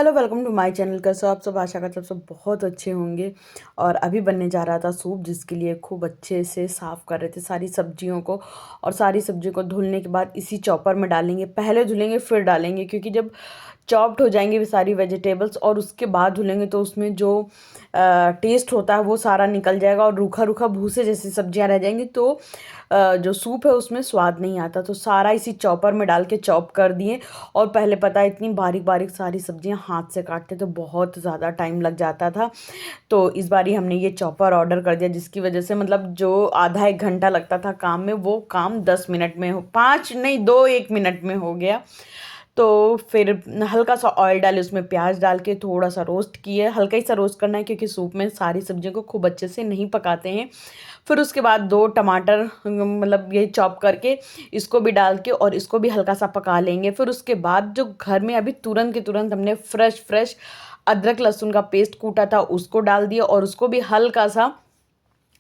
Hello, welcome to my channel. कैसे हो आप सब? आशा करते हैं आप सब बहुत अच्छे होंगे। और अभी बनने जा रहा था सूप, जिसके लिए खूब अच्छे से साफ़ कर रहे थे सारी सब्जियों को। और सारी सब्जियों को धुलने के बाद इसी चॉपर में डालेंगे। पहले धुलेंगे फिर डालेंगे, क्योंकि जब चॉप्ड हो जाएंगे वे सारी वेजिटेबल्स और उसके बाद धुलेंगे तो उसमें जो टेस्ट होता है वो सारा निकल जाएगा और रूखा रूखा भूसे जैसी सब्जियां रह जाएंगी, तो जो सूप है उसमें स्वाद नहीं आता। तो सारा इसी चॉपर में डाल के चॉप कर दिए। और पहले पता है इतनी बारीक बारीक सारी सब्जियां हाथ से काटते तो बहुत ज़्यादा टाइम लग जाता था। तो इस बारी हमने ये चॉपर ऑर्डर कर दिया, जिसकी वजह से मतलब जो आधा एक घंटा लगता था काम में, वो काम 10 मिनट में हो, 5 नहीं 2 1 मिनट में हो गया। तो फिर हल्का सा ऑयल डाले, उसमें प्याज डाल के थोड़ा सा रोस्ट किए। हल्का ही सा रोस्ट करना है, क्योंकि सूप में सारी सब्जियों को खूब अच्छे से नहीं पकाते हैं। फिर उसके बाद 2 टमाटर मतलब ये चॉप करके इसको भी डाल के और इसको भी हल्का सा पका लेंगे। फिर उसके बाद जो घर में अभी तुरंत के तुरंत हमने फ्रेश फ्रेश अदरक लहसुन का पेस्ट कूटा था उसको डाल दिया और उसको भी हल्का सा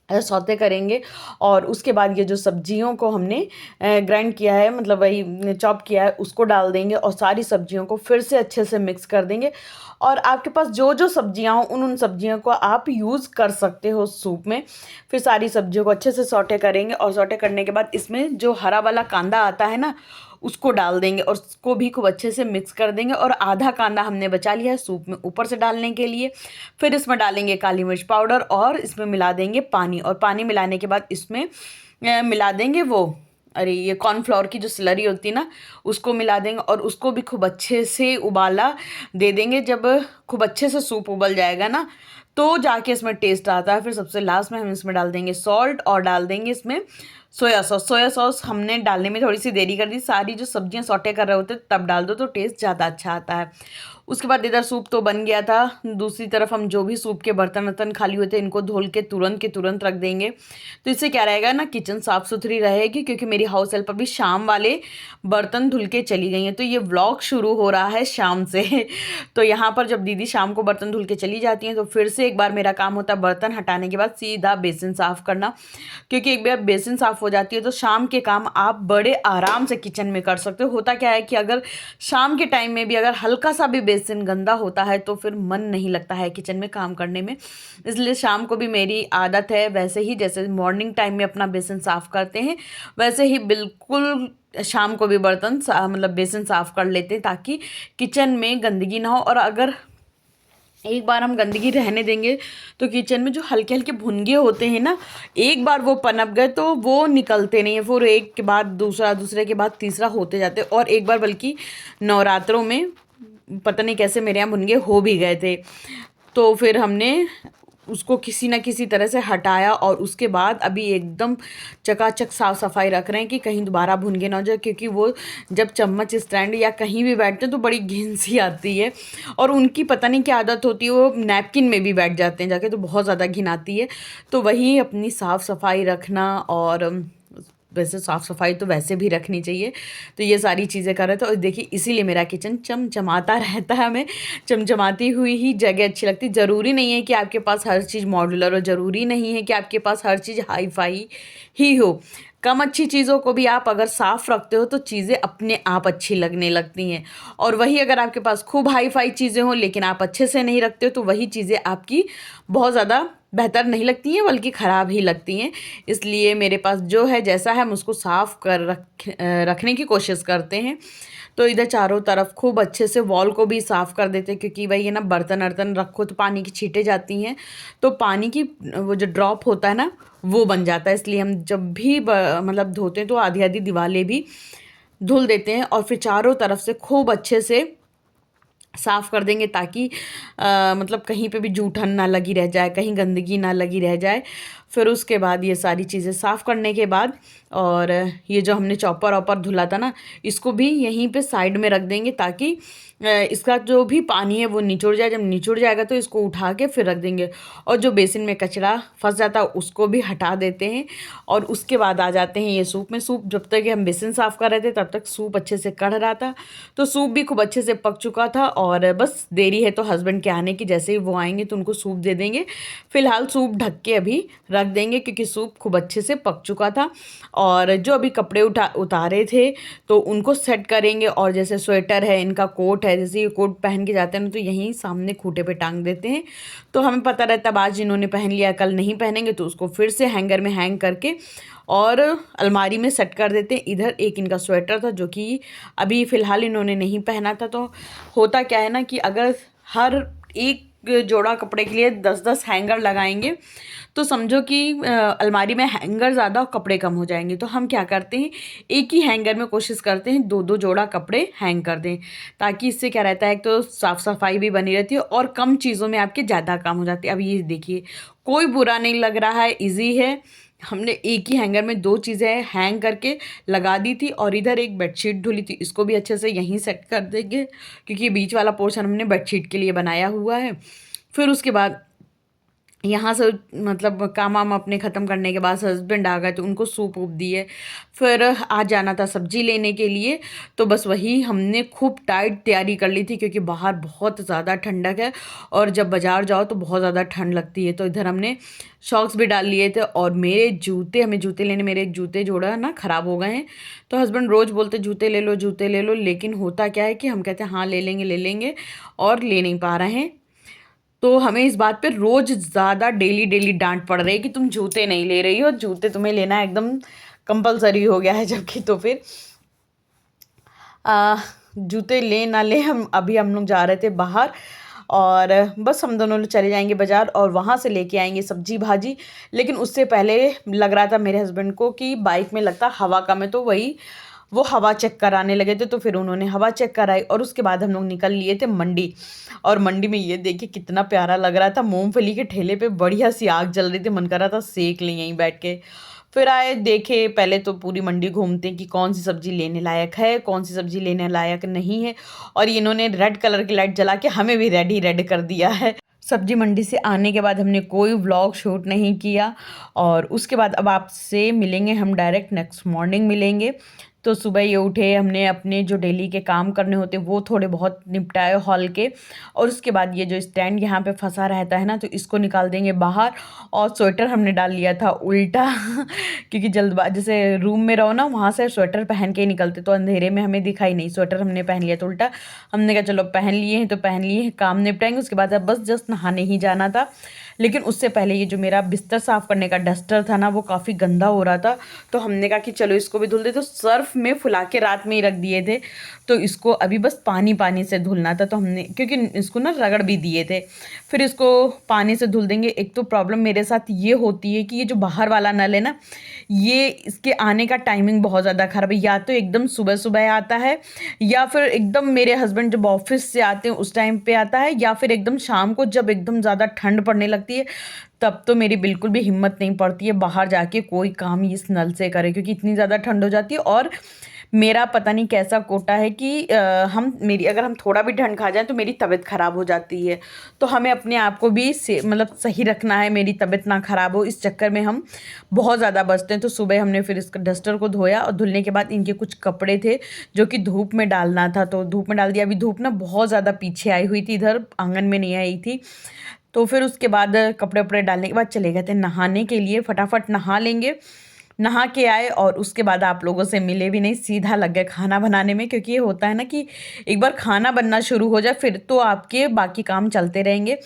सौते करेंगे। और उसके बाद ये जो सब्जियों को हमने ग्राइंड किया है, मतलब वही चॉप किया है, उसको डाल देंगे और सारी सब्जियों को फिर से अच्छे से मिक्स कर देंगे। और आपके पास जो जो सब्जियां हो उन सब्जियों को आप यूज़ कर सकते हो सूप में। फिर सारी सब्जियों को अच्छे से सौटे करेंगे और सौटे करने के बाद इसमें जो हरा वाला कांदा आता है ना, उसको डाल देंगे और उसको भी खूब अच्छे से मिक्स कर देंगे। और आधा कांदा हमने बचा लिया है सूप में ऊपर से डालने के लिए। फिर इसमें डालेंगे काली मिर्च पाउडर और इसमें मिला देंगे पानी। और पानी मिलाने के बाद इसमें मिला देंगे ये कॉर्नफ्लोर की जो स्लरी होती है ना, उसको मिला देंगे और उसको भी खूब अच्छे से उबाला दे देंगे। जब खूब अच्छे से सूप उबल जाएगा ना, तो जाके इसमें टेस्ट आता है। फिर सबसे लास्ट में हम इसमें डाल देंगे सॉल्ट और डाल देंगे इसमें सोया सॉस। सोया सॉस हमने डालने में थोड़ी सी देरी कर दी, सारी जो सब्जियां सौटे कर रहे होते तब डाल दो तो टेस्ट ज़्यादा अच्छा आता है। उसके बाद इधर सूप तो बन गया था। दूसरी तरफ हम जो भी सूप के बर्तन वर्तन खाली हुए थे इनको धुल के तुरंत रख देंगे। तो इससे क्या रहेगा ना, किचन साफ़ सुथरी रहेगी। क्योंकि मेरी हाउस हेल्प अभी शाम वाले बर्तन धुल के चली गई हैं, तो ये व्लॉग शुरू हो रहा है शाम से। तो यहाँ पर जब दीदी शाम को बर्तन धुल के चली जाती हैं तो फिर से एक बार मेरा काम होता है बर्तन हटाने के बाद सीधा बेसिन साफ़ करना। क्योंकि एक बार बेसिन साफ़ हो जाती है तो शाम के काम आप बड़े आराम से किचन में कर सकते हो। होता क्या है कि अगर शाम के टाइम में भी अगर हल्का सा भी बेसिन गंदा होता है तो फिर मन नहीं लगता है किचन में काम करने में। इसलिए शाम को भी मेरी आदत है, वैसे ही जैसे मॉर्निंग टाइम में अपना बेसिन साफ़ करते हैं वैसे ही बिल्कुल शाम को भी बर्तन मतलब बेसिन साफ़ कर लेते हैं, ताकि किचन में गंदगी ना हो। और अगर एक बार हम गंदगी रहने देंगे तो किचन में जो हल्के हल्के भुनगे होते हैं ना, एक बार वो पनप गए तो वो निकलते नहीं है। फिर एक के बाद दूसरा, दूसरे के बाद तीसरा होते जाते। और एक बार बल्कि नवरात्रों में पता नहीं कैसे मेरे यहाँ भुनगे हो भी गए थे, तो फिर हमने उसको किसी ना किसी तरह से हटाया। और उसके बाद अभी एकदम चकाचक साफ़ सफाई रख रहे हैं कि कहीं दोबारा भुनगे ना हो जाए। क्योंकि वो जब चम्मच स्टैंड या कहीं भी बैठते हैं तो बड़ी घिन सी आती है। और उनकी पता नहीं क्या आदत होती है, वो नैपकिन में भी बैठ जाते हैं जाके, तो बहुत ज़्यादा घिन आती है। तो वही अपनी साफ़ सफाई रखना, और वैसे साफ़ सफाई तो वैसे भी रखनी चाहिए। तो ये सारी चीज़ें कर रहे थे और देखिए इसीलिए मेरा किचन चमचमाता रहता है। हमें चमचमाती हुई ही जगह अच्छी लगती। ज़रूरी नहीं है कि आपके पास हर चीज़ मॉड्यूलर हो, ज़रूरी नहीं है कि आपके पास हर चीज़ हाई फाई ही हो। कम अच्छी चीज़ों को भी आप अगर साफ़ रखते हो तो चीज़ें अपने आप अच्छी लगने लगती हैं। और वही अगर आपके पास खूब हाई फाई चीज़ें हों लेकिन आप अच्छे से नहीं रखते हो तो वही चीज़ें आपकी बहुत ज़्यादा बेहतर नहीं लगती हैं, बल्कि ख़राब ही लगती हैं। इसलिए मेरे पास जो है जैसा है हम उसको साफ़ कर रखने की कोशिश करते हैं। तो इधर चारों तरफ खूब अच्छे से वॉल को भी साफ़ कर देते हैं, क्योंकि वही है ना, बर्तन वर्तन रखो तो पानी की छींटें जाती हैं, तो पानी की वो जो ड्रॉप होता है ना वो बन जाता है। इसलिए हम जब भी मतलब धोते हैं तो आधी आधी दीवारें भी धुल देते हैं और फिर चारों तरफ से खूब अच्छे से साफ़ कर देंगे, ताकि मतलब कहीं पे भी जूठन ना लगी रह जाए, कहीं गंदगी ना लगी रह जाए। फिर उसके बाद ये सारी चीज़ें साफ़ करने के बाद, और ये जो हमने चॉपर वॉपर धुला था ना, इसको भी यहीं पे साइड में रख देंगे, ताकि इसका जो भी पानी है वो निचुड़ जाए। जब निचुड़ जाएगा तो इसको उठा के फिर रख देंगे। और जो बेसिन में कचरा फंस जाता है उसको भी हटा देते हैं। और उसके बाद आ जाते हैं ये सूप में। सूप जब तक हम बेसिन साफ़ कर रहे थे तब तक सूप अच्छे से कढ़ रहा था, तो सूप भी खूब अच्छे से पक चुका था। और बस देरी है तो हस्बैंड के आने की, जैसे ही वो आएंगे तो उनको सूप दे देंगे। फ़िलहाल सूप ढक के अभी रख देंगे, क्योंकि सूप खूब अच्छे से पक चुका था। और जो अभी कपड़े उतारे थे तो उनको सेट करेंगे। और जैसे स्वेटर है, इनका कोट है, है, जैसे ये कोट पहन के जाते हैं ना तो यहीं सामने खूंटे पे टांग देते हैं। तो हमें पता रहता है आज इन्होंने पहन लिया कल नहीं पहनेंगे, तो उसको फिर से हैंगर में हैंग करके और अलमारी में सेट कर देते हैं। इधर एक इनका स्वेटर था जो कि अभी फ़िलहाल इन्होंने नहीं पहना था। तो होता क्या है ना कि अगर हर एक जोड़ा कपड़े के लिए 10-10 हैंगर लगाएंगे तो समझो कि अलमारी में हैंगर ज़्यादा और कपड़े कम हो जाएंगे। तो हम क्या करते हैं, एक ही हैंगर में कोशिश करते हैं 2-2 जोड़ा कपड़े हैंग कर दें, ताकि इससे क्या रहता है, एक तो साफ़ सफाई भी बनी रहती है और कम चीज़ों में आपके ज़्यादा काम हो जाते हैं। अब ये देखिए, कोई बुरा नहीं लग रहा है, ईजी है। हमने एक ही हैंगर में 2 चीज़ें हैंग करके लगा दी थी और इधर एक बेडशीट धुली थी, इसको भी अच्छे से यहीं सेट कर देंगे क्योंकि बीच वाला पोर्शन हमने बेडशीट के लिए बनाया हुआ है। फिर उसके बाद यहाँ से मतलब काम वाम अपने ख़त्म करने के बाद हस्बैंड आ गए तो उनको सूप वूप दिए। फिर आज जाना था सब्ज़ी लेने के लिए, तो बस वही हमने खूब टाइट तैयारी कर ली थी क्योंकि बाहर बहुत ज़्यादा ठंडक है और जब बाज़ार जाओ तो बहुत ज़्यादा ठंड लगती है। तो इधर हमने शॉक्स भी डाल लिए थे और मेरे जूते, हमें जूते लेने, मेरे एक जूते जोड़ा ना ख़राब हो गए हैं। तो हस्बैंड रोज़ बोलते जूते ले लो जूते ले लो, लेकिन होता क्या है कि हम कहते हैं हाँ ले लेंगे और ले नहीं पा रहे हैं। तो हमें इस बात पे रोज़ ज़्यादा डेली डांट पड़ रही है कि तुम जूते नहीं ले रही हो, जूते तुम्हें लेना एकदम कंपलसरी हो गया है। जबकि तो फिर जूते ले ना ले, हम लोग जा रहे थे बाहर और बस हम दोनों लोग चले जाएंगे बाज़ार और वहाँ से लेके आएंगे सब्जी भाजी। लेकिन उससे पहले लग रहा था मेरे हस्बैंड को कि बाइक में लगता हवा कम है, तो वही वो हवा चेक कराने लगे थे। तो फिर उन्होंने हवा चेक कराई और उसके बाद हम लोग निकल लिए थे मंडी। और मंडी में ये देखिए कितना प्यारा लग रहा था, मूंगफली के ठेले पे बढ़िया सी आग जल रही थी, मन कर रहा था सेक लें यहीं बैठ के। फिर आए देखे, पहले तो पूरी मंडी घूमते हैं कि कौन सी सब्ज़ी लेने लायक है, कौन सी सब्ज़ी लेने लायक नहीं है। और इन्होंने रेड कलर की लाइट जला के हमें भी रेड ही रेड कर दिया है। सब्जी मंडी से आने के बाद हमने कोई व्लॉग शूट नहीं किया और उसके बाद अब आपसे मिलेंगे हम डायरेक्ट नेक्स्ट मॉर्निंग मिलेंगे। तो सुबह ये उठे, हमने अपने जो डेली के काम करने होते वो थोड़े बहुत निपटाए हॉल के। और उसके बाद ये जो स्टैंड यहाँ पे फंसा रहता है ना, तो इसको निकाल देंगे बाहर। और स्वेटर हमने डाल लिया था उल्टा क्योंकि जल्दबाजी, जैसे रूम में रहो ना वहाँ से स्वेटर पहन के ही निकलते तो अंधेरे में हमें दिखाई नहीं, स्वेटर हमने पहन लिया तो उल्टा। हमने कहा चलो पहन लिए हैं तो पहन लिए हैं, काम निपटाएंगे उसके बाद। अब बस जस्ट नहाने ही जाना था। लेकिन उससे पहले ये जो मेरा बिस्तर साफ़ करने का डस्टर था ना, वो काफ़ी गंदा हो रहा था। तो हमने कहा कि चलो इसको भी धुल दे। तो सर्फ में फुला के रात में ही रख दिए थे, तो इसको अभी बस पानी से धुलना था। तो हमने, क्योंकि इसको ना रगड़ भी दिए थे, फिर इसको पानी से धुल देंगे। एक तो प्रॉब्लम मेरे साथ ये होती है कि ये जो बाहर वाला नल है ना, ये इसके आने का टाइमिंग बहुत ज़्यादा ख़राब है। या तो एकदम सुबह सुबह आता है, या फिर एकदम मेरे हस्बैंड जब ऑफिस से आते हैं उस टाइम पे आता है, या फिर एकदम शाम को जब एकदम ज़्यादा ठंड पड़ने लगती है। तब तो मेरी बिल्कुल भी हिम्मत नहीं पड़ती है बाहर जाके कोई काम इस नल से करे, क्योंकि इतनी ज़्यादा ठंड हो जाती है। और मेरा पता नहीं कैसा कोटा है कि अगर हम थोड़ा भी ठंड खा जाएं तो मेरी तबीयत ख़राब हो जाती है। तो हमें अपने आप को भी मतलब सही रखना है, मेरी तबीयत ना ख़राब हो, इस चक्कर में हम बहुत ज़्यादा बचते हैं। तो सुबह हमने फिर इसका डस्टर को धोया और धुलने के बाद इनके कुछ कपड़े थे जो कि धूप में डालना था, तो धूप में डाल दिया। अभी धूप ना बहुत ज़्यादा पीछे आई हुई थी, इधर आंगन में नहीं आई थी। तो फिर उसके बाद कपड़े वपड़े डालने के बाद चले गए थे नहाने के लिए, फटाफट नहा लेंगे। नहा के आए और उसके बाद आप लोगों से मिले भी नहीं, सीधा लग गए खाना बनाने में। क्योंकि ये होता है ना कि एक बार खाना बनना शुरू हो जाए फिर तो आपके बाकी काम चलते रहेंगे।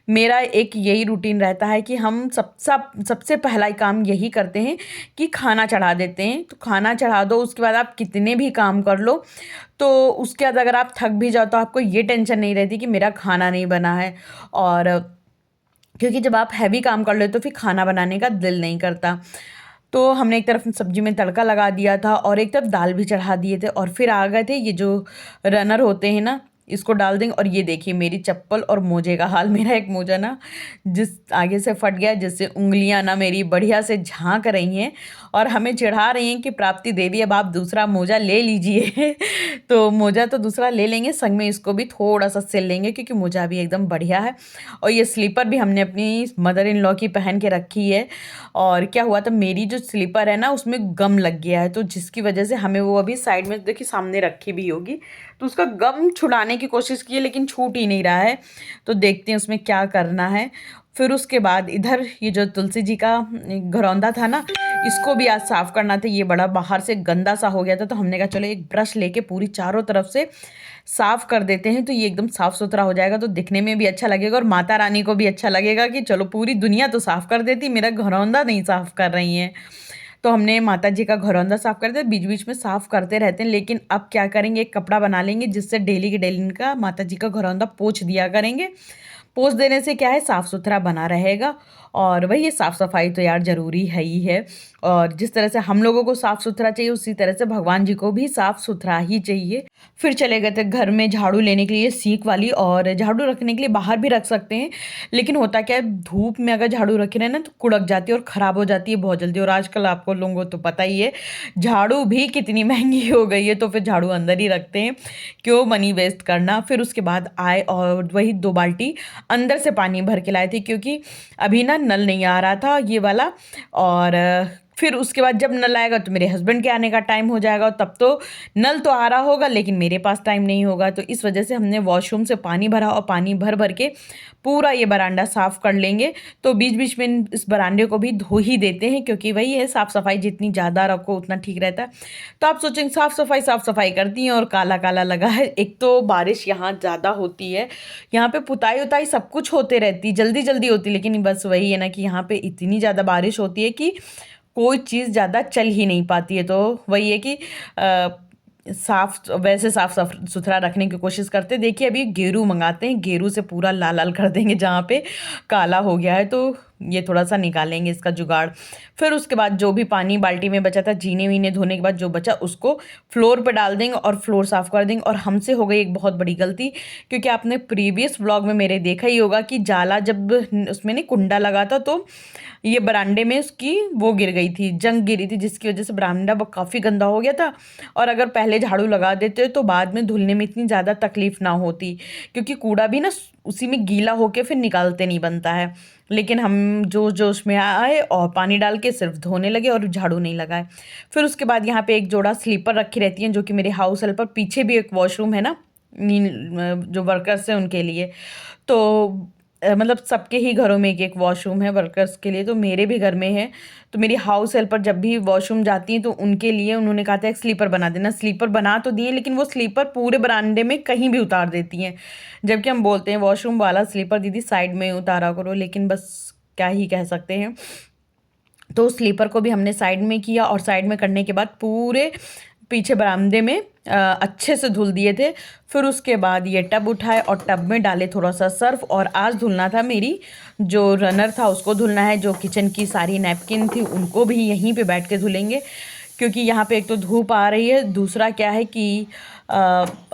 मेरा एक यही रूटीन रहता है कि हम सबसे पहला काम यही करते हैं कि खाना चढ़ा देते हैं। तो खाना चढ़ा दो, उसके बाद आप कितने भी काम कर लो, तो उसके बाद अगर आप थक भी जाओ तो आपको ये टेंशन नहीं रहती कि मेरा खाना नहीं बना है। और क्योंकि जब आप हैवी काम कर लेते तो फिर खाना बनाने का दिल नहीं करता। तो हमने एक तरफ सब्जी में तड़का लगा दिया था और एक तरफ दाल भी चढ़ा दिए थे और फिर आ गए थे ये जो रनर होते हैं ना, इसको डाल देंगे। और ये देखिए मेरी चप्पल और मोजे का हाल, मेरा एक मोजा ना जिस आगे से फट गया, जिससे उंगलियां ना मेरी बढ़िया से झांक रही हैं और हमें चिढ़ा रही हैं कि प्राप्ति देवी अब आप दूसरा मोजा ले लीजिए तो मोजा तो दूसरा ले लेंगे, संग में इसको भी थोड़ा सा सिल लेंगे क्योंकि मोजा भी एकदम बढ़िया है। और ये स्लीपर भी हमने अपनी मदर इन लॉ की पहन के रखी है। और क्या हुआ था, मेरी जो स्लीपर है ना उसमें गम लग गया है, तो जिसकी वजह से हमें वो अभी साइड में देखिए सामने रखी भी होगी, तो उसका गम छुड़ाने की कोशिश की है लेकिन छूट ही नहीं रहा है। तो देखते हैं उसमें क्या करना है। फिर उसके बाद इधर ये जो तुलसी जी का घरौंदा था ना, इसको भी आज साफ़ करना था, ये बड़ा बाहर से गंदा सा हो गया था, तो हमने कहा चलो एक ब्रश लेके पूरी चारों तरफ से साफ़ कर देते हैं, तो ये एकदम साफ़-सुथरा हो जाएगा, तो दिखने में भी अच्छा लगेगा और माता रानी को भी अच्छा लगेगा कि चलो पूरी दुनिया तो साफ़ कर देती, मेरा घरौंदा नहीं साफ़ कर रही हैं। तो हमने माता जी का घरौंदा साफ़ कर दिया, बीच-बीच में साफ़ करते रहते हैं, लेकिन अब क्या करेंगे, एक कपड़ा बना लेंगे जिससे डेली के डेली इनका माता जी का घरौंदा पोंछ दिया करेंगे। पोंछ देने से क्या है, साफ़-सुथरा बना रहेगा और वही ये साफ़-सफ़ाई तो यार ज़रूरी है ही है। और जिस तरह से हम लोगों को साफ़-सुथरा चाहिए, उसी तरह से भगवान जी को भी साफ़-सुथरा ही चाहिए। फिर चले गए थे घर में झाड़ू लेने के लिए सीख वाली, और झाड़ू रखने के लिए बाहर भी रख सकते हैं, लेकिन होता क्या है, धूप में अगर झाड़ू रखे रहे ना तो कुड़क जाती है और ख़राब हो जाती है बहुत जल्दी। और आजकल आपको लोगों को तो पता ही है, झाड़ू भी कितनी महँगी हो गई है, तो फिर झाड़ू अंदर ही रखते हैं, क्यों मनी वेस्ट करना। फिर उसके बाद आए और वही 2 बाल्टी अंदर से पानी भर के लाए थे, क्योंकि अभी ना नल नहीं आ रहा था ये वाला। और फिर उसके बाद जब नल आएगा तो मेरे हस्बैंड के आने का टाइम हो जाएगा, और तब तो नल तो आ रहा होगा लेकिन मेरे पास टाइम नहीं होगा। तो इस वजह से हमने वॉशरूम से पानी भरा और पानी भर भर के पूरा ये बरामदा साफ़ कर लेंगे। तो बीच-बीच में इस बरामदे को भी धो ही देते हैं, क्योंकि वही है, साफ़-सफ़ाई जितनी ज़्यादा रखो उतना ठीक रहता है। तो आप सोचेंगे साफ़-सफ़ाई करती हैं और काला-काला लगा है। एक तो बारिश यहाँ ज़्यादा होती है, यहाँ पे पुताई-उताई सब कुछ होते रहती, जल्दी-जल्दी होती, लेकिन बस वही है ना कि यहाँ पे इतनी ज़्यादा बारिश होती है कि कोई चीज़ ज़्यादा चल ही नहीं पाती है। तो वही है कि साफ़ सुथरा रखने की कोशिश करते हैं। देखिए अभी गेरू मंगाते हैं, गेरू से पूरा लाल-लाल कर देंगे जहाँ पे काला हो गया है, तो ये थोड़ा-सा निकालेंगे इसका जुगाड़। फिर उसके बाद जो भी पानी बाल्टी में बचा था, जीने-वीने धोने के बाद जो बचा उसको फ्लोर पे डाल देंगे और फ्लोर साफ़ कर देंगे। और हमसे हो गई एक बहुत बड़ी गलती, क्योंकि आपने प्रीवियस व्लॉग में मेरे देखा ही होगा कि जाला जब उसमें नहीं कुंडा लगा था, तो ये बरामदे में उसकी वो गिर गई थी, जंग गिरी थी, जिसकी वजह से बरामदा काफ़ी गंदा हो गया था। और अगर पहले झाड़ू लगा देते तो बाद में धुलने में इतनी ज़्यादा तकलीफ़ ना होती, क्योंकि कूड़ा भी ना उसी में गीला होके फिर निकालते नहीं बनता है। लेकिन हम जोश में आए और पानी डाल के सिर्फ धोने लगे और झाड़ू नहीं लगाए। फिर उसके बाद यहाँ पे एक जोड़ा स्लीपर रखी रहती हैं, जो कि मेरे हाउस हेल्पर, पीछे भी एक वॉशरूम है ना, जो वर्कर्स हैं उनके लिए। तो मतलब सबके ही घरों में एक-एक वॉशरूम है वर्कर्स के लिए, तो मेरे भी घर में है। तो मेरी हाउस हेल्पर जब भी वॉशरूम जाती हैं तो उनके लिए उन्होंने कहा था एक स्लीपर बना देना। स्लीपर बना तो दिए, लेकिन वो स्लीपर पूरे बरामदे में कहीं भी उतार देती हैं। जबकि हम बोलते हैं वॉशरूम वाला स्लीपर दीदी साइड में उतारा करो, लेकिन बस क्या ही कह सकते हैं। तो स्लीपर को भी हमने साइड में किया, और साइड में करने के बाद पूरे पीछे बरामदे में अच्छे से धुल दिए थे। फिर उसके बाद ये टब उठाए और टब में डाले थोड़ा सा सर्फ, और आज धुलना था मेरी जो रनर था उसको धुलना है, जो किचन की सारी नैपकिन थी उनको भी यहीं पे बैठ के धुलेंगे, क्योंकि यहाँ पे एक तो धूप आ रही है, दूसरा क्या है कि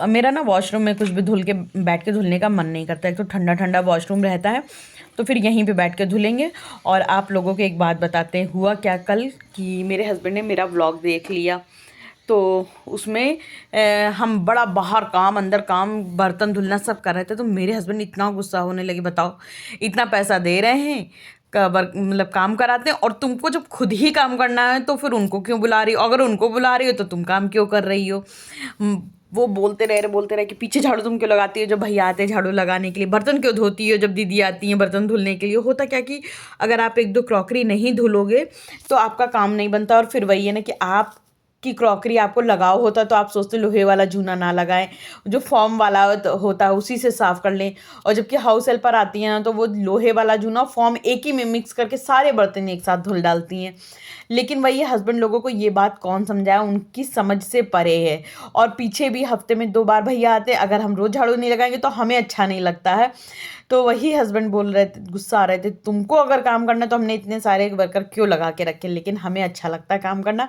मेरा ना वॉशरूम में कुछ भी बैठ के धुलने का मन नहीं करता। एक तो ठंडा ठंडा वॉशरूम रहता है, तो फिर यहीं पे बैठ के धुलेंगे। और आप लोगों को एक बात बताते हैं, हुआ क्या कल कि मेरे हस्बैंड ने मेरा व्लॉग देख लिया, तो उसमें हम बड़ा बाहर काम अंदर काम बर्तन धुलना सब कर रहे थे, तो मेरे हस्बैंड इतना गुस्सा होने लगे, बताओ इतना पैसा दे रहे हैं, मतलब काम कराते हैं, और तुमको जब खुद ही काम करना है तो फिर उनको क्यों बुला रही हो, अगर उनको बुला रही हो तो तुम काम क्यों कर रही हो। वो बोलते रहे कि पीछे झाड़ू तुम क्यों लगाती हो जब भैया आते हैं झाड़ू लगाने के लिए, बर्तन क्यों धोती हो जब दीदी आती हैं बर्तन धुलने के लिए। होता क्या कि अगर आप एक दो क्रॉकरी नहीं धुलोगे तो आपका काम नहीं बनता, और फिर वही है ना कि आप की क्रॉकरी आपको लगाव होता तो आप सोचते लोहे वाला जूना ना लगाएं, जो फॉर्म वाला होता है उसी से साफ़ कर लें। और जबकि हाउस हेल्पर आती हैं ना, तो वो लोहे वाला जूना फॉर्म एक ही में मिक्स करके सारे बर्तन एक साथ धुल डालती हैं। लेकिन वही हस्बैंड लोगों को ये बात कौन समझाया, उनकी समझ से परे है। और पीछे भी हफ्ते में 2 बार भैया आते हैं, अगर हम रोज़ झाड़ू नहीं लगाएंगे तो हमें अच्छा नहीं लगता है। तो वही हस्बैंड बोल रहे थे, गुस्सा आ रहे थे, तुमको अगर काम करना है तो हमने इतने सारे वर्कर क्यों लगा के रखे, लेकिन हमें अच्छा लगता है काम करना।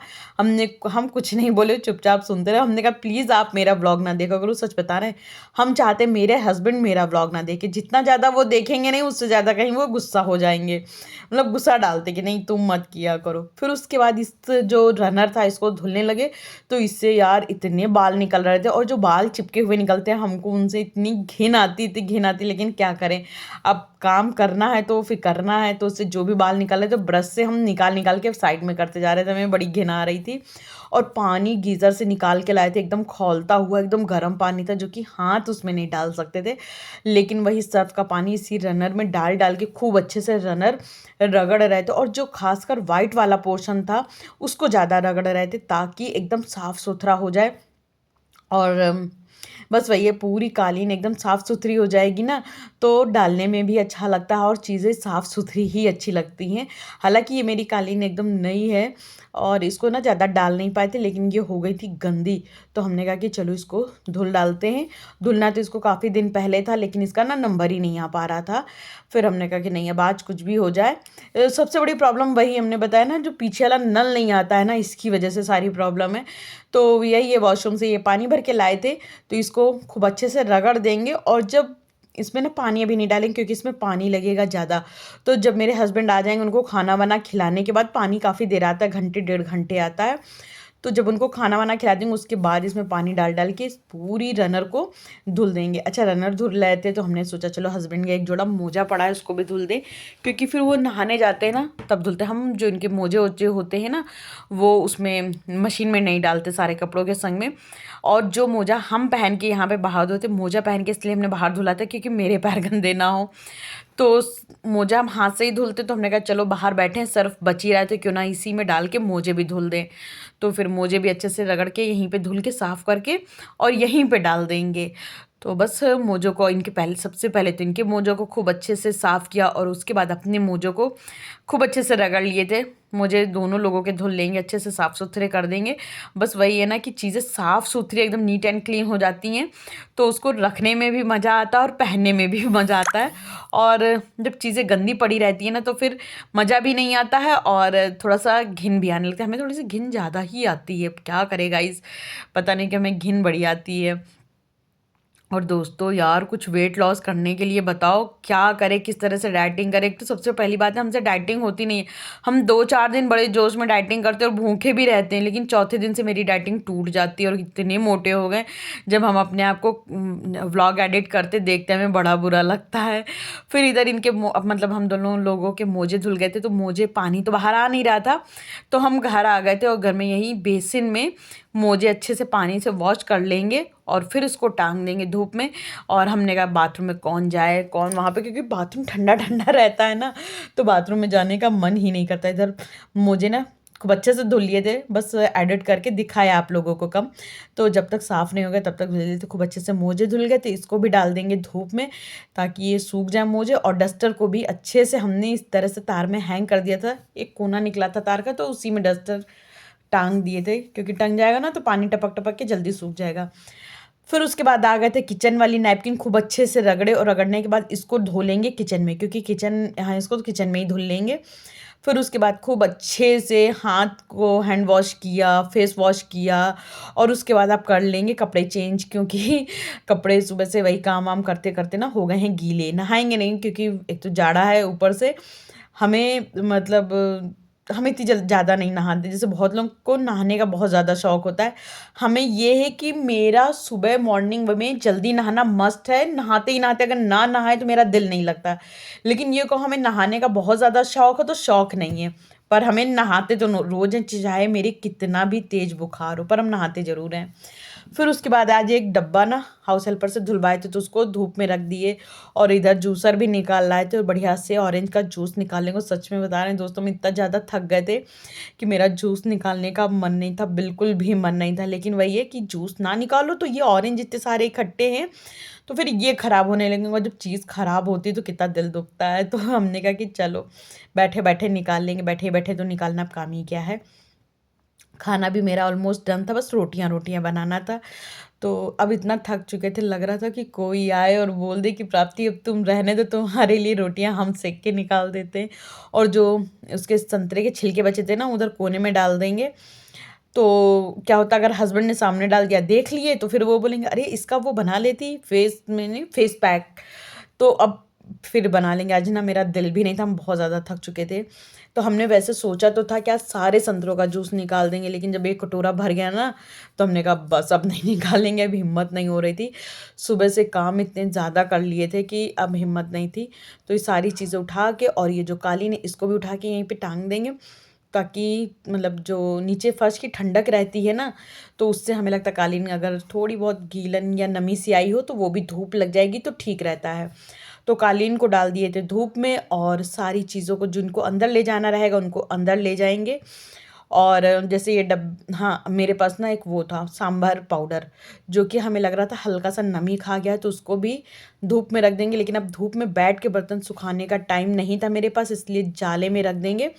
हम कुछ नहीं बोले, चुपचाप सुनते रहे। हमने कहा प्लीज़ आप मेरा व्लॉग ना देखा करो, सच बता रहे हैं, हम चाहते मेरे हस्बैंड मेरा व्लॉग ना देखे, जितना ज़्यादा वो देखेंगे नहीं उससे ज़्यादा कहीं वो गुस्सा हो जाएंगे, मतलब गुस्सा डालते कि नहीं तुम मत किया करो। फिर उसके बाद इस जो रनर था इसको धुलने लगे, तो इससे यार इतने बाल निकल रहे थे, और जो बाल चिपके हुए निकलते हैं हमको उनसे इतनी घिन आती, लेकिन क्या करें। अब काम करना है तो फिर करना है, तो उससे जो भी बाल निकाले तो ब्रश से हम निकाल निकाल के साइड में करते जा रहे थे। हमें बड़ी घिन आ रही थी। और पानी गीज़र से निकाल के लाए थे, एकदम खौलता हुआ एकदम गर्म पानी था, जो कि हाथ उसमें नहीं डाल सकते थे। लेकिन वही सर्फ का पानी इसी रनर में डाल डाल के खूब अच्छे से रनर रगड़ रहे थे। और जो खासकर वाइट वाला पोर्शन था उसको ज़्यादा रगड़ रहे थे, ताकि एकदम साफ़ सुथरा हो जाए। और बस वही है, पूरी कालीन एकदम साफ़ सुथरी हो जाएगी ना, तो डालने में भी अच्छा लगता है और चीज़ें साफ़ सुथरी ही अच्छी लगती हैं। हालाँकि ये मेरी कालीन एकदम नई है और इसको ना ज़्यादा डाल नहीं पाए थे, लेकिन ये हो गई थी गंदी, तो हमने कहा कि चलो इसको धुल डालते हैं। धुलना तो इसको काफ़ी दिन पहले था, लेकिन इसका ना नंबर ही नहीं आ पा रहा था। फिर हमने कहा कि नहीं, अब आज कुछ भी हो जाए। सबसे बड़ी प्रॉब्लम वही हमने बताया ना, जो पीछे वाला नल नहीं आता है ना, इसकी वजह से सारी प्रॉब्लम है। तो यही है, वॉशरूम से ये पानी भर के लाए थे, तो इसको खूब अच्छे से रगड़ देंगे। और जब इसमें ना पानी अभी नहीं डालेंगे, क्योंकि इसमें पानी लगेगा ज़्यादा। तो जब मेरे हस्बैंड आ जाएंगे, उनको खाना वाना खिलाने के बाद, पानी काफ़ी देर आता है, घंटे 1.5 घंटे आता है, तो जब उनको खाना वाना खिला देंगे उसके बाद इसमें पानी डाल डाल के इस पूरी रनर को धुल देंगे। अच्छा, रनर धुल रहे थे तो हमने सोचा चलो हस्बैंड का एक जोड़ा मोजा पड़ा है उसको भी धुल दें, क्योंकि फिर वो नहाने जाते हैं ना तब धुलते हैं हम। जो इनके मोजे वोजे होते हैं ना, वो उसमें मशीन में नहीं डालते सारे कपड़ों के संग में। और जो मोजा हम पहन के यहाँ पे बाहर धोते, मोजा पहन के इसलिए हमने बाहर धुला था क्योंकि मेरे पैर गंदे ना हो। तो मोजा हम हाथ से ही धुलते, तो हमने कहा चलो बाहर बैठे हैं, सर्फ बच ही रहा, तो क्यों ना इसी में डाल के मोजे भी धुल दें। तो फिर मोजे भी अच्छे से रगड़ के यहीं पे धुल के साफ़ करके और यहीं पे डाल देंगे। तो बस मोजों को इनके पहले, सबसे पहले तो इनके मोजों को खूब अच्छे से साफ़ किया और उसके बाद अपने मोजों को खूब अच्छे से रगड़ लिए थे। मोजे दोनों लोगों के धुल लेंगे, अच्छे से साफ़ सुथरे कर देंगे। बस वही है ना कि चीज़ें साफ़ सुथरी एकदम नीट एंड क्लीन हो जाती हैं, तो उसको रखने में भी मज़ा आता है और पहनने में भी मज़ा आता है। और जब चीज़ें गंदी पड़ी रहती है ना, तो फिर मज़ा भी नहीं आता है और थोड़ा सा घिन भी आने लगता है। हमें थोड़ी सी घिन ज़्यादा ही आती है, क्या करे गाइस, पता नहीं कि हमें घिन बड़ी आती है। और दोस्तों यार, कुछ वेट लॉस करने के लिए बताओ क्या करें, किस तरह से डाइटिंग करें। एक तो सबसे पहली बात है, हमसे डाइटिंग होती नहीं है। हम 2-4 दिन बड़े जोश में डाइटिंग करते हैं और भूखे भी रहते हैं, लेकिन चौथे दिन से मेरी डाइटिंग टूट जाती है और इतने मोटे हो गए। जब हम अपने आप को व्लॉग एडिट करते देखते हैं, हमें बड़ा बुरा लगता है। फिर इधर इनके मतलब हम दोनों लोगों के मोजे धुल गए थे, तो मोजे पानी तो बाहर आ नहीं रहा था, तो हम घर आ गए थे और घर में यही बेसिन में मोजे अच्छे से पानी से वॉश कर लेंगे और फिर उसको टांग देंगे धूप में। और हमने कहा बाथरूम में कौन जाए, कौन वहाँ पे, क्योंकि बाथरूम ठंडा ठंडा रहता है ना, तो बाथरूम में जाने का मन ही नहीं करता। इधर मोजे ना खूब अच्छे से धुल लिए थे, बस एडिट करके दिखाया आप लोगों को कम। तो जब तक साफ़ नहीं हो गया तब तक धुल लिए थे, खूब अच्छे से मोजे धुल गए थे। इसको भी डाल देंगे धूप में ताकि ये सूख जाए मोजे। और डस्टर को भी अच्छे से हमने इस तरह से तार में हैंग कर दिया था, एक कोना निकला था तार का, तो उसी में डस्टर टांग दिए थे, क्योंकि टंग जाएगा ना तो पानी टपक टपक के जल्दी सूख जाएगा। फिर उसके बाद आ गए थे किचन वाली नैपकिन, खूब अच्छे से रगड़े और रगड़ने के बाद इसको धो लेंगे किचन में, क्योंकि किचन, हाँ, इसको तो किचन में ही धुल लेंगे। फिर उसके बाद खूब अच्छे से हाथ को हैंड वॉश किया, फेस वॉश किया और उसके बाद आप कर लेंगे कपड़े चेंज, क्योंकि कपड़े सुबह से वही काम वाम करते करते ना हो गए हैं गीले। नहाएंगे नहीं, क्योंकि एक तो जाड़ा है, ऊपर से हमें मतलब हम इतनी ज़्यादा नहीं नहाते। जैसे बहुत लोगों को नहाने का बहुत ज़्यादा शौक होता है, हमें ये है कि मेरा सुबह मॉर्निंग में जल्दी नहाना मस्ट है। नहाते ही नहाते अगर ना नहाए तो मेरा दिल नहीं लगता। लेकिन ये कहो हमें नहाने का बहुत ज़्यादा शौक है तो शौक नहीं है, पर हमें नहाते तो रोज़ हैं, चाहे मेरे कितना भी तेज़ बुखार हो, पर हम नहाते ज़रूर हैं। फिर उसके बाद आज एक डब्बा ना हाउस हेल्पर से धुलवाए थे, तो उसको धूप में रख दिए। और इधर जूसर भी निकाल लाए थे और बढ़िया से ऑरेंज का जूस निकालने को, सच में बता रहे हैं दोस्तों, हम इतना ज़्यादा थक गए थे कि मेरा जूस निकालने का मन नहीं था, बिल्कुल भी मन नहीं था। लेकिन वही है कि जूस ना निकालो तो ये ऑरेंज इतने सारे इकट्ठे हैं, तो फिर ये ख़राब होने लगेंगे। जब चीज़ ख़राब होती है तो कितना दिल दुखता है। तो हमने कहा कि चलो बैठे बैठे निकाल लेंगे, बैठे बैठे तो निकालना अब काम ही क्या है। खाना भी मेरा ऑलमोस्ट डन था, बस रोटियां रोटियां बनाना था। तो अब इतना थक चुके थे, लग रहा था कि कोई आए और बोल दे कि प्राप्ति अब तुम रहने दो, तुम्हारे लिए रोटियां हम सेक के निकाल देते हैं। और जो उसके संतरे के छिलके बचे थे ना, उधर कोने में डाल देंगे। तो क्या होता, अगर हस्बैंड ने सामने डाल दिया देख लिए, तो फिर वो बोलेंगे अरे इसका वो बना लेती फेस में, नहीं फेस पैक। तो अब फिर बना लेंगे। आज ना मेरा दिल भी नहीं था, हम बहुत ज़्यादा थक चुके थे। तो हमने वैसे सोचा तो था कि आज सारे संतरों का जूस निकाल देंगे, लेकिन जब एक कटोरा भर गया ना, तो हमने कहा बस अब नहीं निकालेंगे, अब हिम्मत नहीं हो रही थी। सुबह से काम इतने ज़्यादा कर लिए थे कि अब हिम्मत नहीं थी। तो ये सारी चीज़ें उठा के, और ये जो कालीन है इसको भी उठा के यहीं पे टांग देंगे, ताकि मतलब जो नीचे फर्श की ठंडक रहती है ना, तो उससे हमें लगता है कालीन अगर थोड़ी बहुत गीलन या नमी सी आई हो तो वो भी धूप लग जाएगी तो ठीक रहता है। तो कालीन को डाल दिए थे धूप में, और सारी चीज़ों को जिनको अंदर ले जाना रहेगा उनको अंदर ले जाएंगे। और जैसे ये हाँ, मेरे पास ना एक वो था सांभर पाउडर, जो कि हमें लग रहा था हल्का सा नमी खा गया है, तो उसको भी धूप में रख देंगे। लेकिन अब धूप में बैठ के बर्तन सुखाने का टाइम नहीं था मेरे पास, इसलिए जाले में रख देंगे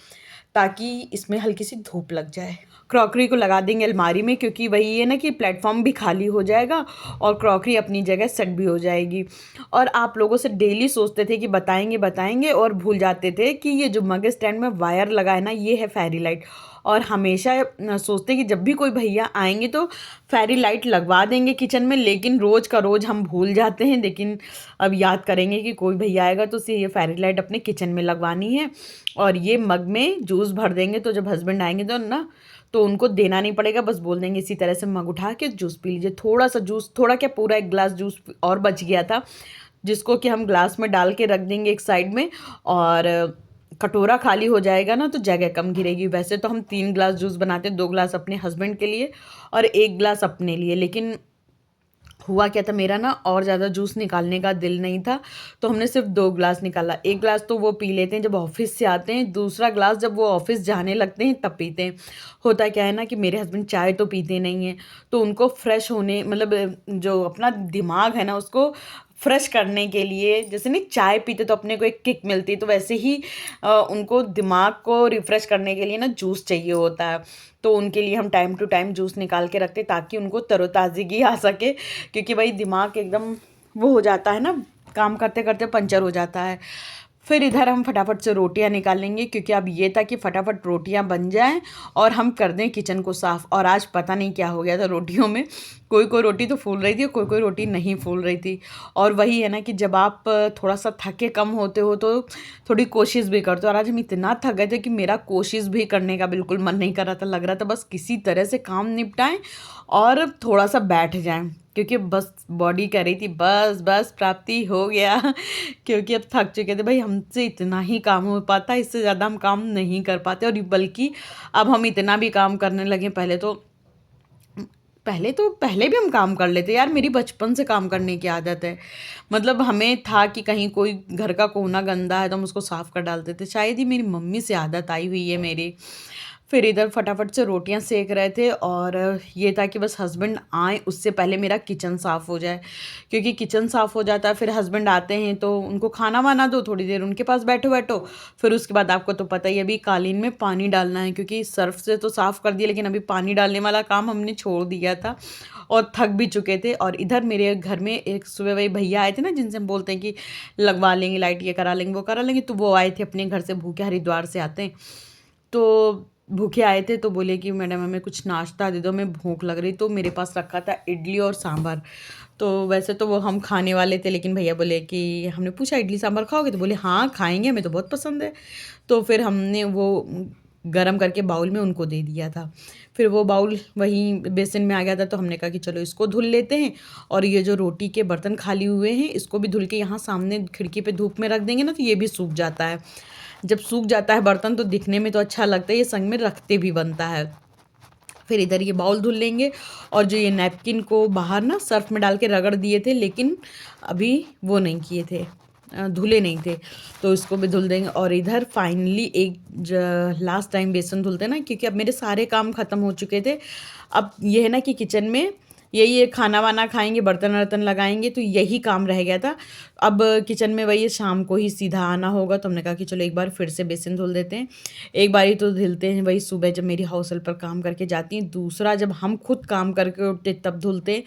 ताकि इसमें हल्की सी धूप लग जाए। क्रॉकरी को लगा देंगे अलमारी में, क्योंकि वही है ना कि प्लेटफॉर्म भी खाली हो जाएगा और क्रॉकरी अपनी जगह सेट भी हो जाएगी। और आप लोगों से डेली सोचते थे कि बताएंगे बताएंगे, और भूल जाते थे कि ये जो मग स्टैंड में वायर लगा है ना, ये है फेरी लाइट। और हमेशा सोचते कि जब भी कोई भैया आएंगे तो फेरी लाइट लगवा देंगे किचन में, लेकिन रोज़ का रोज़ हम भूल जाते हैं। लेकिन अब याद करेंगे कि कोई भैया आएगा तो उसे ये फेरी लाइट अपने किचन में लगवानी है। और ये मग में जूस भर देंगे, तो जब हस्बैंड आएंगे तो ना, तो उनको देना नहीं पड़ेगा, बस बोल देंगे इसी तरह से मग उठा के जूस पी लीजिए। थोड़ा सा जूस, थोड़ा क्या पूरा एक गिलास जूस और बच गया था, जिसको कि हम ग्लास में डाल के रख देंगे एक साइड में, और कटोरा खाली हो जाएगा ना तो जगह कम गिरेगी। वैसे तो हम 3 गिलास जूस बनाते, 2 गिलास अपने हस्बैंड के लिए और 1 गिलास अपने लिए। लेकिन हुआ क्या था, मेरा ना और ज़्यादा जूस निकालने का दिल नहीं था, तो हमने सिर्फ 2 गिलास निकाला। 1 गिलास तो वो पी लेते हैं जब ऑफिस से आते हैं, दूसरा गिलास जब वो ऑफिस जाने लगते हैं तब पीते हैं। होता क्या है ना कि मेरे हस्बैंड चाय तो पीते नहीं हैं, तो उनको फ्रेश होने, मतलब जो अपना दिमाग है ना उसको फ्रेश करने के लिए, जैसे नहीं चाय पीते तो अपने को एक किक मिलती है, तो वैसे ही उनको दिमाग को रिफ़्रेश करने के लिए ना जूस चाहिए होता है। तो उनके लिए हम टाइम टू टाइम जूस निकाल के रखते ताकि उनको तरोताज़गी आ सके, क्योंकि भाई दिमाग एकदम वो हो जाता है ना, काम करते करते पंचर हो जाता है। फिर इधर हम फटाफट से रोटियां निकालेंगे, क्योंकि अब ये था कि फटाफट रोटियां बन जाएं और हम कर दें किचन को साफ़। और आज पता नहीं क्या हो गया था रोटियों में, कोई कोई रोटी तो फूल रही थी और कोई कोई रोटी नहीं फूल रही थी। और वही है ना कि जब आप थोड़ा सा थके कम होते हो तो थोड़ी कोशिश भी करते हो, और आज हम इतना थक गए थे कि मेरा कोशिश भी करने का बिल्कुल मन नहीं कर रहा था। लग रहा था बस किसी तरह से काम निपटाएं और थोड़ा सा बैठ जाएं, क्योंकि बस बॉडी कह रही थी बस बस प्राप्ति हो गया क्योंकि अब थक चुके थे भाई, हमसे इतना ही काम हो पाता, इससे ज़्यादा हम काम नहीं कर पाते। और बल्कि अब हम इतना भी काम करने लगे, पहले भी हम काम कर लेते यार, मेरी बचपन से काम करने की आदत है। मतलब हमें था कि कहीं कोई घर का कोना गंदा है तो हम उसको साफ़ कर डालते थे, शायद ही मेरी मम्मी से आदत आई हुई है मेरी। फिर इधर फटाफट से रोटियां सेक रहे थे, और ये था कि बस हस्बैंड आए उससे पहले मेरा किचन साफ़ हो जाए, क्योंकि किचन साफ़ हो जाता है फिर हस्बैंड आते हैं तो उनको खाना वाना दो, थोड़ी देर उनके पास बैठो बैठो। फिर उसके बाद आपको तो पता ही, अभी कालीन में पानी डालना है, क्योंकि सर्फ से तो साफ़ कर दिया लेकिन अभी पानी डालने वाला काम हमने छोड़ दिया था और थक भी चुके थे। और इधर मेरे घर में एक सुबह वही भैया आए थे ना, जिनसे हम बोलते हैं कि लगवा लेंगे लाइट, ये करा लेंगे वो करा लेंगे, तो वो आए थे अपने घर से भूखे, हरिद्वार से आते हैं। तो भूखे आए थे तो बोले कि मैडम हमें कुछ नाश्ता दे दो, मैं भूख लग रही। तो मेरे पास रखा था इडली और सांभर। तो वैसे तो वो हम खाने वाले थे, लेकिन भैया बोले कि, हमने पूछा इडली सांभर खाओगे, तो बोले हाँ खाएंगे, हमें तो बहुत पसंद है। तो फिर हमने वो गरम करके बाउल में उनको दे दिया था। फिर वो बाउल वहीं बेसिन में आ गया था, तो हमने कहा कि चलो इसको धुल लेते हैं, और ये जो रोटी के बर्तन खाली हुए हैं इसको भी धुल के यहाँ सामने खिड़की पे धूप में रख देंगे ना, तो ये भी सूख जाता है। जब सूख जाता है बर्तन तो दिखने में तो अच्छा लगता है, ये संग में रखते भी बनता है। फिर इधर ये बाउल धुल लेंगे, और जो ये नैपकिन को बाहर ना सर्फ में डाल के रगड़ दिए थे, लेकिन अभी वो नहीं किए थे, धुले नहीं थे, तो इसको भी धुल देंगे। और इधर फाइनली एक लास्ट टाइम बेसन धुलते हैं ना, क्योंकि अब मेरे सारे काम ख़त्म हो चुके थे। अब ये है ना कि किचन में यही ये खाना वाना खाएंगे, बर्तन वर्तन लगाएंगे, तो यही काम रह गया था। अब किचन में वही शाम को ही सीधा आना होगा, तो हमने कहा कि चलो एक बार फिर से बेसिन धुल देते हैं। एक बारी तो धुलते हैं वही सुबह जब मेरी हाउस हेल्पर काम करके जाती हैं, दूसरा जब हम खुद काम करके उठते तब धुलते हैं,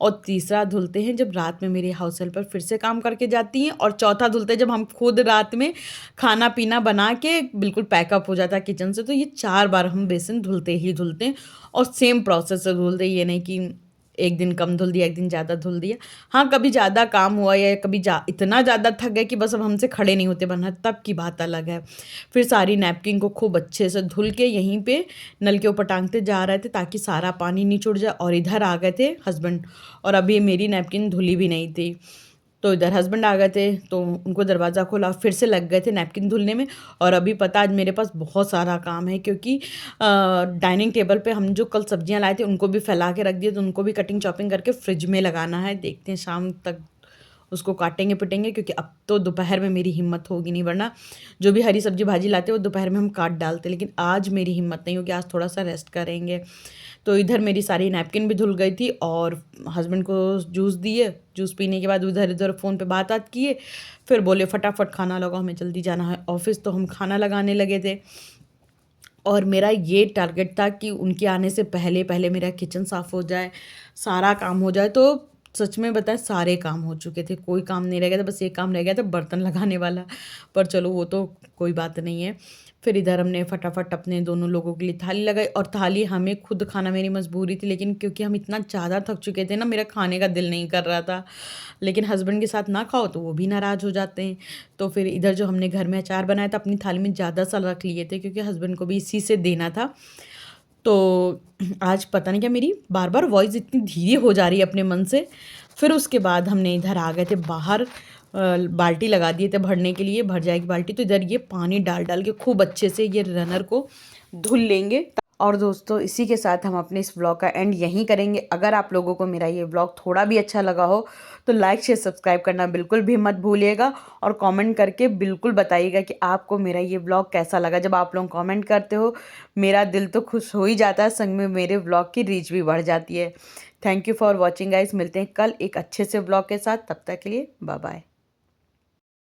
और तीसरा धुलते हैं जब रात में मेरी हाउस हेल्पर फिर से काम करके जाती हैं, और चौथा धुलते हैं जब हम खुद रात में खाना पीना बना के बिल्कुल पैकअप हो जाता है किचन से। तो ये 4 बार हम बेसिन धुलते ही धुलते हैं, और सेम प्रोसेस से धुलते हैं, ये नहीं कि एक दिन कम धुल दिया, एक दिन ज़्यादा धुल दिया। हाँ, कभी ज़्यादा काम हुआ या कभी इतना ज़्यादा थक गए कि बस अब हमसे खड़े नहीं होते बनना, तब की बात अलग है। फिर सारी नैपकिन को खूब अच्छे से धुल के यहीं पे नल के ऊपर टांगते जा रहे थे ताकि सारा पानी निचुड़ जाए। और इधर आ गए थे हस्बैंड, और अभी मेरी नैपकिन धुली भी नहीं थी। तो इधर हस्बैंड आ गए थे, तो उनको दरवाज़ा खोला, फिर से लग गए थे नैपकिन धुलने में। और अभी पता आज मेरे पास बहुत सारा काम है, क्योंकि डाइनिंग टेबल पे हम जो कल सब्जियां लाए थे उनको भी फैला के रख दिए, तो उनको भी कटिंग चॉपिंग करके फ्रिज में लगाना है। देखते हैं शाम तक उसको काटेंगे पिटेंगे, क्योंकि अब तो दोपहर में मेरी हिम्मत होगी नहीं, वरना जो भी हरी सब्जी भाजी लाते हैं वो दोपहर में हम काट डालते, लेकिन आज मेरी हिम्मत नहीं होगी, आज थोड़ा सा रेस्ट करेंगे। तो इधर मेरी सारी नैपकिन भी धुल गई थी, और हस्बैंड को जूस दिए, जूस पीने के बाद उधर इधर फ़ोन पे बात किए। फिर बोले फटाफट खाना लगाओ, हमें जल्दी जाना है ऑफिस, तो हम खाना लगाने लगे थे। और मेरा ये टारगेट था कि उनके आने से पहले पहले मेरा किचन साफ़ हो जाए, सारा काम हो जाए। तो सच में बताएं, सारे काम हो चुके थे, कोई काम नहीं रह गया था, बस एक काम रह गया था बर्तन लगाने वाला। पर चलो वो तो कोई बात नहीं है। फिर इधर हमने फटाफट अपने दोनों लोगों के लिए थाली लगाई, और थाली हमें खुद खाना मेरी मजबूरी थी, लेकिन क्योंकि हम इतना ज़्यादा थक चुके थे ना, मेरा खाने का दिल नहीं कर रहा था। लेकिन हस्बैंड के साथ ना खाओ तो वो भी नाराज़ हो जाते हैं। तो फिर इधर जो हमने घर में अचार बनाया था अपनी थाली में ज़्यादा सा रख लिए थे, क्योंकि हस्बैंड को भी इसी से देना था। तो आज पता नहीं क्या मेरी बार बार वॉइस इतनी धीरे हो जा रही है अपने मन से। फिर उसके बाद हमने इधर आ गए थे बाहर, बाल्टी लगा दिए थे भरने के लिए, भर जाएगी बाल्टी। तो इधर ये पानी डाल डाल के खूब अच्छे से ये रनर को धुल लेंगे। और दोस्तों, इसी के साथ हम अपने इस व्लॉग का एंड यहीं करेंगे। अगर आप लोगों को मेरा ये व्लॉग थोड़ा भी अच्छा लगा हो तो लाइक शेयर सब्सक्राइब करना बिल्कुल भी मत भूलिएगा, और कमेंट करके बिल्कुल बताइएगा कि आपको मेरा ये व्लॉग कैसा लगा। जब आप लोग कमेंट करते हो मेरा दिल तो खुश हो ही जाता है, संग में मेरे व्लॉग की रीच भी बढ़ जाती है। Thank you for watching guys, मिलते हैं कल एक अच्छे से व्लॉग के साथ, तब तक के लिए बाय बाय।